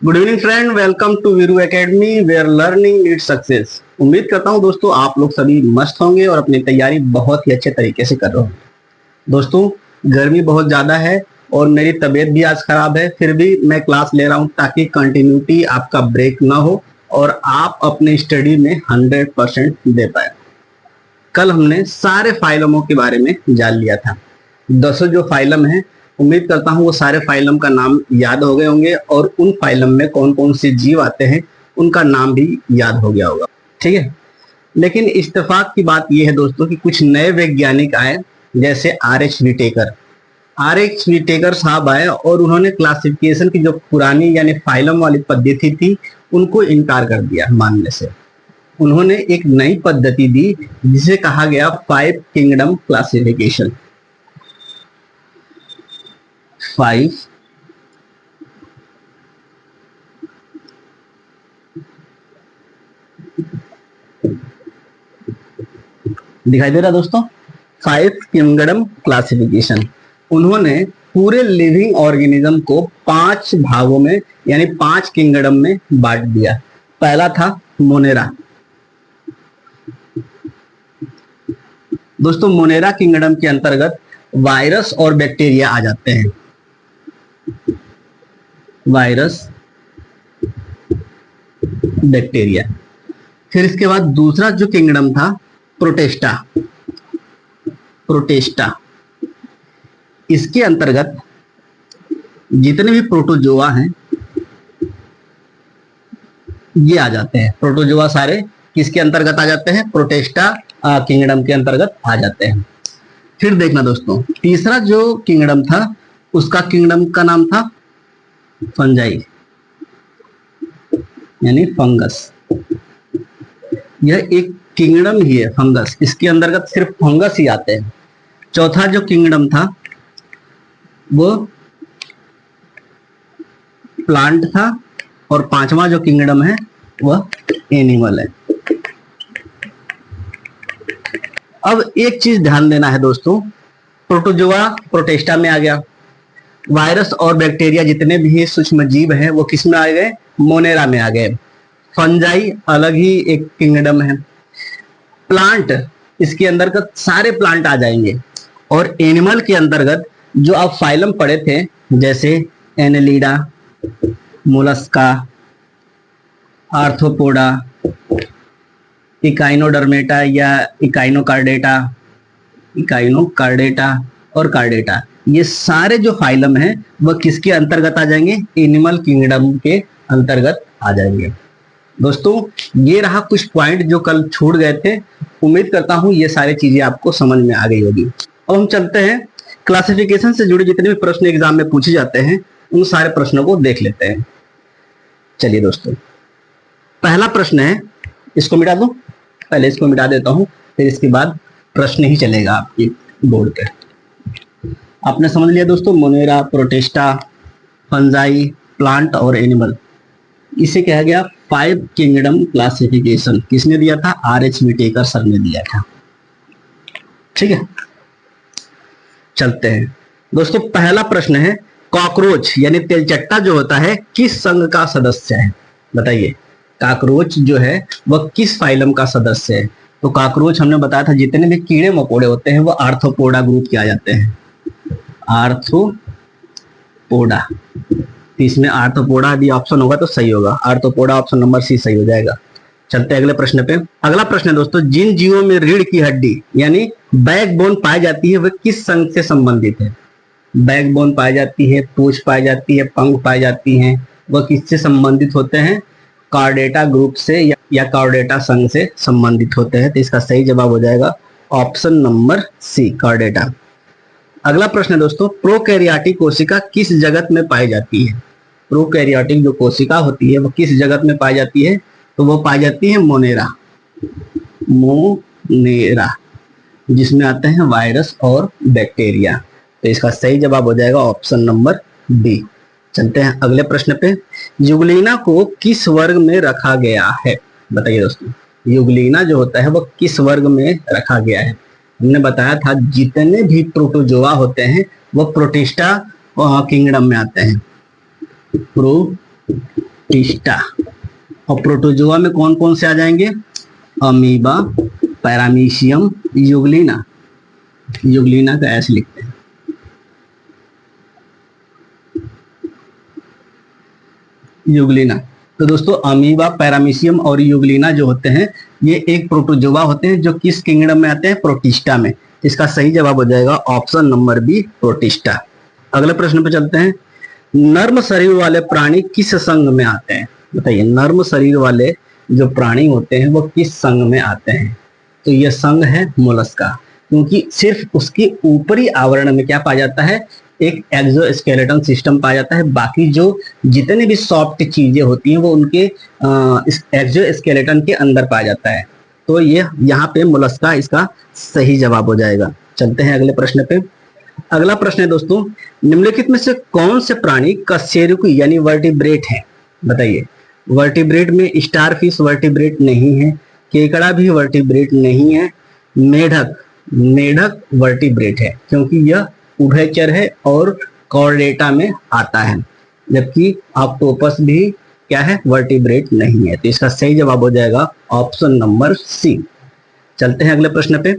Good evening friend, welcome to Veeru academy where learning needs success. उम्मीद करता हूं दोस्तों आप लोग सभी मस्त होंगे और अपनी तैयारी बहुत ही अच्छे तरीके से कर रहे होंगे। दोस्तों गर्मी बहुत ज्यादा है और मेरी तबीयत भी आज खराब है, फिर भी मैं क्लास ले रहा हूं ताकि कंटिन्यूटी आपका ब्रेक ना हो और आप अपने स्टडी में 100% दे पाए। कल हमने सारे फाइलमों के बारे में जान लिया था। 10 जो फाइलम है, उम्मीद करता हूँ वो सारे फाइलम का नाम याद हो गए होंगे और उन फाइलम में कौन कौन से जीव आते हैं उनका नाम भी याद हो गया होगा। ठीक है, लेकिन इत्तेफाक की बात यह है दोस्तों कि कुछ नए वैज्ञानिक आए, जैसे RH विटेकर। RH विटेकर साहब आए और उन्होंने क्लासिफिकेशन की जो पुरानी यानी फाइलम वाली पद्धति थी उनको इनकार कर दिया मानने से। उन्होंने एक नई पद्धति दी जिसे कहा गया 5 किंगडम क्लासिफिकेशन। 5 दिखाई दे रहा दोस्तों, 5 किंगडम क्लासिफिकेशन। उन्होंने पूरे लिविंग ऑर्गेनिज्म को 5 भागों में यानी 5 किंगडम में बांट दिया। पहला था मोनेरा। दोस्तों मोनेरा किंगडम के अंतर्गत वायरस और बैक्टीरिया आ जाते हैं। Virus, bacteria. फिर इसके बाद दूसरा जो किंगडम था प्रोटेस्टा। प्रोटेस्टा, इसके अंतर्गत जितने भी प्रोटोजोआ हैं ये आ जाते हैं। प्रोटोजोआ सारे किसके अंतर्गत आ जाते हैं? प्रोटेस्टा किंगडम के अंतर्गत आ जाते हैं। फिर देखना दोस्तों, तीसरा जो किंगडम था उसका किंगडम का नाम था फंजाई यानी फंगस। यह एक किंगडम ही है फंगस, इसके अंतर्गत सिर्फ फंगस ही आते हैं। चौथा जो किंगडम था वो प्लांट था और पांचवा जो किंगडम है वह एनिमल है। अब एक चीज ध्यान देना है दोस्तों, प्रोटोजोआ प्रोटेस्टा में आ गया, वायरस और बैक्टीरिया जितने भी सूक्ष्म जीव हैं वो किस में आ गए? मोनेरा में आ गए। फंजाई अलग ही एक किंगडम है। प्लांट, इसके अंतर्गत सारे प्लांट आ जाएंगे। और एनिमल के अंतर्गत जो आप फाइलम पढ़े थे जैसे एनेलिडा, मोलस्का, आर्थ्रोपोडा, इकाइनोडर्मेटा या इकाइनोकार्डेटा और कार्डेटा, ये सारे जो फाइलम हैं वह किसके अंतर्गत आ जाएंगे? एनिमल किंगडम के अंतर्गत आ जाएंगे। दोस्तों ये रहा कुछ पॉइंट जो कल छूट गए थे। उम्मीद करता हूं ये सारी चीजें आपको समझ में आ गई होगी। अब हम चलते हैं क्लासिफिकेशन से जुड़े जितने भी प्रश्न एग्जाम में पूछे जाते हैं उन सारे प्रश्नों को देख लेते हैं। चलिए दोस्तों, पहला प्रश्न है, इसको मिटा दो, पहले इसको मिटा देता हूं फिर इसके बाद प्रश्न ही चलेगा आपकी बोर्ड पे। आपने समझ लिया दोस्तों, मोनेरा, प्रोटेस्टा, फंजाई, प्लांट और एनिमल, इसे कहा गया 5 किंगडम क्लासिफिकेशन। किसने दिया था? RH विटेकर सर ने दिया था। ठीक है, चलते हैं दोस्तों। पहला प्रश्न है, कॉकरोच यानी तेलचट्टा जो होता है किस संघ का सदस्य है? बताइए, कॉकरोच जो है वह किस फाइलम का सदस्य है? तो कॉकरोच हमने बताया था जितने भी कीड़े मकोड़े होते हैं वो आर्थ्रोपोडा ग्रुप के आ जाते हैं। आर्थ्रोपोडा, इसमें आर्थ्रोपोडा यदि ऑप्शन होगा तो सही होगा। आर्थ्रोपोडा ऑप्शन नंबर C सही हो जाएगा। चलते हैं अगले प्रश्न पे। अगला प्रश्न है दोस्तों, जिन जीवों में रीढ़ की हड्डी यानी बैकबोन पाई जाती है वह किस संघ से संबंधित है? बैकबोन पाई जाती है, पूंछ पाई जाती है, पंख पाई जाती है, वह किससे संबंधित होते हैं? कार्डेटा ग्रुप से या कार्डेटा संघ से संबंधित होते हैं। तो इसका सही जवाब हो जाएगा ऑप्शन नंबर C, कार्डेटा। अगला प्रश्न है दोस्तों, प्रोकैरियोटिक कोशिका किस जगत में पाई जाती है? प्रोकैरियोटिक जो कोशिका होती है वो किस जगत में पाई जाती है? तो वो पाई जाती है मोनेरा, जिसमें आते हैं वायरस और बैक्टीरिया। तो इसका सही जवाब हो जाएगा ऑप्शन नंबर D। चलते हैं अगले प्रश्न पे। युगलीना को किस वर्ग में रखा गया है? बताइए दोस्तों, युगलीना जो होता है वो किस वर्ग में रखा गया है? हमने बताया था जितने भी प्रोटोजोआ होते हैं वो प्रोटिस्टा किंगडम में आते हैं। प्रोटिस्टा। और प्रोटोजोआ में कौन कौन से आ जाएंगे? Amoeba, paramecium, Euglena. यूग्लिना का ऐसे लिखते हैं, यूग्लिना। तो दोस्तों अमीबा, पैरामीशियम और यूग्लिना जो होते हैं ये एक प्रोटोजोआ होते हैं जो किस किंगडम में आते हैं? प्रोटिस्टा में। इसका सही जवाब हो जाएगा ऑप्शन नंबर बी, प्रोटिस्टा। अगले प्रश्न पे चलते हैं। नर्म शरीर वाले प्राणी किस संघ में आते हैं? बताइए, नर्म शरीर वाले जो प्राणी होते हैं वो किस संघ में आते हैं? तो यह संघ है मोलस्का, क्योंकि सिर्फ उसके ऊपरी आवरण में क्या पाया जाता है? एक एक्सोस्केलेटन सिस्टम पाया जाता है। बाकी जो जितने भी सॉफ्ट चीजें होती हैं वो उनके इस एक्सोस्केलेटन के अंदर पाया जाता है। तो ये यहाँ पे मोलस्का इसका सही जवाब हो जाएगा। चलते हैं अगले प्रश्न पे। अगला प्रश्न है दोस्तों, निम्नलिखित में से कौन से प्राणी कशेरुकी यानी वर्टिब्रेट है? बताइए, वर्टिब्रेट में स्टारफिश वर्टिब्रेट नहीं है, केकड़ा भी वर्टिब्रेट नहीं है, मेढक मेढक वर्टिब्रेट है क्योंकि यह उभयचर है और कॉर्डेटा में आता है, जबकि ऑक्टोपस भी क्या है? वर्टिब्रेट नहीं है। तो इसका सही जवाब हो जाएगा ऑप्शन नंबर सी। चलते हैं अगले प्रश्न पे।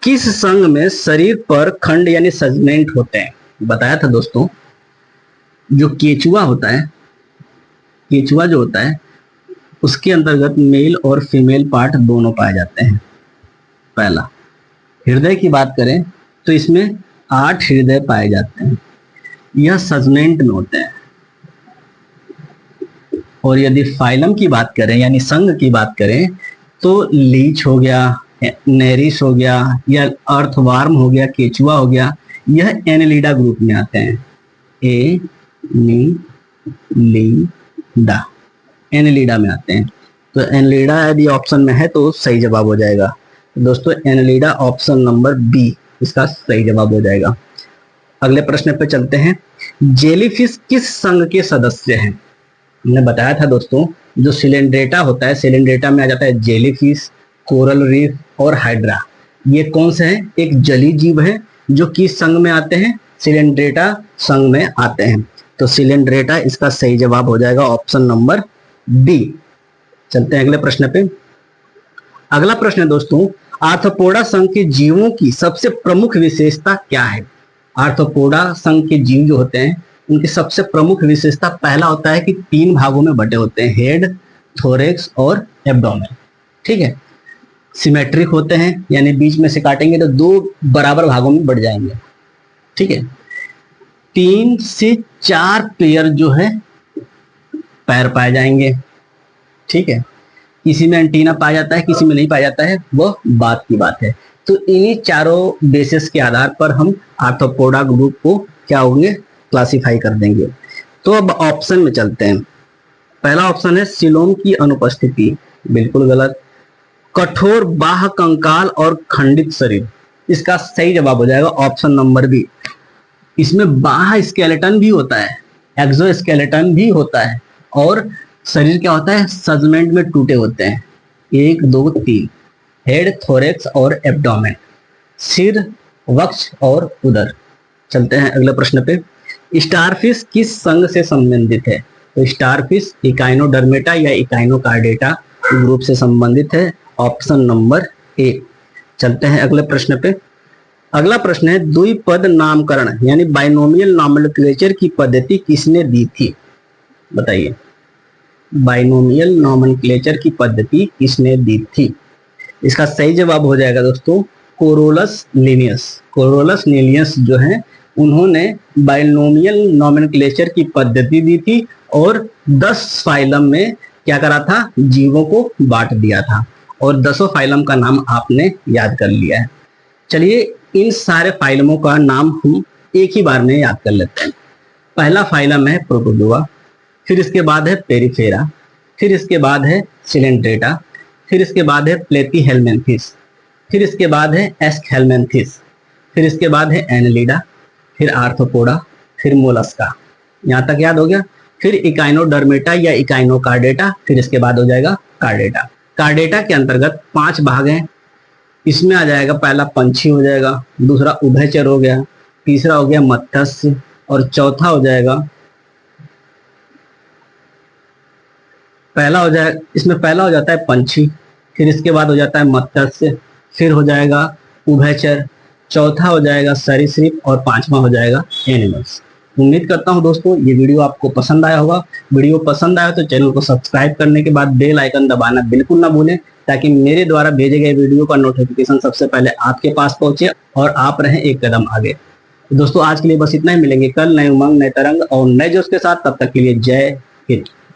किस संघ में शरीर पर खंड यानी सेगमेंट होते हैं? बताया था दोस्तों, जो केचुआ होता है, केचुआ जो होता है उसके अंतर्गत मेल और फीमेल पार्ट दोनों पाए जाते हैं। पहला, हृदय की बात करें तो इसमें 8 हृदय पाए जाते हैं, यह सेगमेंट में होते हैं। और यदि फाइलम की बात करें यानी संघ की बात करें तो लीच हो गया, नेरिस हो गया या अर्थवार्म हो गया, केचुआ हो गया, यह एनेलिडा ग्रुप में आते हैं। एनेलिडा, एनेलिडा में आते हैं। तो एनेलिडा यदि ऑप्शन में है तो सही जवाब हो जाएगा। दोस्तों एनेलिडा ऑप्शन नंबर बी इसका सही जवाब हो जाएगा। अगले प्रश्न पे चलते हैं। जेलीफिश किस संघ के सदस्य हैं? हमने बताया था दोस्तों, जो सिलेंड्रेटा होता है, सिलेंड्रेटा में आ जाता है जेलीफिश, कोरल रीफ और हाइड्रा। ये कौन से हैं? एक जलीय जीव है जो किस संघ में आते हैं? सिलेंड्रेटा संघ में आते हैं। तो सिलेंड्रेटा इसका सही जवाब हो जाएगा ऑप्शन नंबर बी। चलते हैं अगले प्रश्न पे। अगला प्रश्न है दोस्तों, आर्थ्रोपोडा संघ के जीवों की सबसे प्रमुख विशेषता क्या है? आर्थ्रोपोडा संघ के जीव जो होते हैं उनकी सबसे प्रमुख विशेषता, पहला होता है कि 3 भागों में बटे होते हैं, हेड, थोरेक्स और एब्डोमेन। ठीक है, सिमेट्रिक होते हैं यानी बीच में से काटेंगे तो 2 बराबर भागों में बढ़ जाएंगे। ठीक है, 3 से 4 पेयर जो है पैर पाए जाएंगे। ठीक है, किसी में एंटीना पाया जाता है, किसी में नहीं पाया जाता है, वो बात की बात है। तो इन्हीं चारों बेसिस के आधार पर हम आर्थ्रोपोडा ग्रुप को क्या होंगे? क्लासिफाई कर देंगे। तो अब ऑप्शन में चलते हैं। पहला ऑप्शन है सिलोम की अनुपस्थिति, बिल्कुल गलत। कठोर बाह्य कंकाल और खंडित शरीर, इसका सही जवाब हो जाएगा ऑप्शन नंबर बी। इसमें बाह्य स्केलेटन भी होता है, एक्सोस्केलेटन भी होता है और शरीर क्या होता है? सेगमेंट में टूटे होते हैं, 1 2 3, हेड, थोरेक्स और एब्डोमेन, सिर, वक्ष और उदर। चलते हैं अगले प्रश्न पे। स्टारफिश किस संघ से संबंधित है? तो स्टारफिश इकाइनोडर्मेटा या इकाइनोकार्डेटा ग्रुप से संबंधित है, ऑप्शन नंबर ए। चलते हैं अगले प्रश्न पे। अगला प्रश्न है, द्विपद नामकरण यानी बाइनोमियल नॉमेनक्लेचर की पद्धति किसने दी थी? बताइए, बाइनोमियल नॉमेनक्लेचर की पद्धति किसने दी थी? इसका सही जवाब हो जाएगा दोस्तों कोरोलस लिनियस। कोरोलस लिनियस जो है उन्होंने बाइनोमियल नॉमेनक्लेचर की पद्धति दी थी और 10 फाइलम में क्या करा था? जीवों को बांट दिया था और 10 फाइलम का नाम आपने याद कर लिया है। चलिए इन सारे फाइलमों का नाम हम एक ही बार में याद कर लेते हैं। पहला फाइलम है प्रोटोजोआ, फिर इसके बाद है पेरिफेरा, फिर इसके बाद है सिलेंड्रेटा, फिर इसके बाद है प्लेटीहेल्मिन्थेस, फिर इसके बाद है एस्कहेल्मिन्थेस, फिर इसके बाद है एनेलिडा, फिर आर्थ्रोपोडा, फिर मोलस्का। यहाँ तक याद हो गया। फिर इकाइनोडर्मेटा या इकाइनोकार्डेटा, फिर इसके बाद हो जाएगा कार्डेटा। कार्डेटा के अंतर्गत 5 भाग हैं। इसमें आ जाएगा, पहला पंछी हो जाएगा, दूसरा उभयचर हो गया, तीसरा हो गया मत्स्य और चौथा हो जाएगा पहला हो जाए, इसमें पहला हो जाता है पंछी, फिर इसके बाद हो जाता है मत्स्य, फिर हो जाएगा उभयचर, चौथा हो जाएगा सरीसृप और पांचवा हो जाएगा एनिमल्स। उम्मीद करता हूं दोस्तों ये वीडियो आपको पसंद आया होगा। वीडियो पसंद आया तो चैनल को सब्सक्राइब करने के बाद बेल आइकन दबाना बिल्कुल ना भूलें, ताकि मेरे द्वारा भेजे गए वीडियो का नोटिफिकेशन सबसे पहले आपके पास पहुंचे और आप रहें एक कदम आगे। दोस्तों आज के लिए बस इतना ही, मिलेंगे कल नए उमंग, नए तरंग और नए जोश के साथ। तब तक के लिए जय हिंद।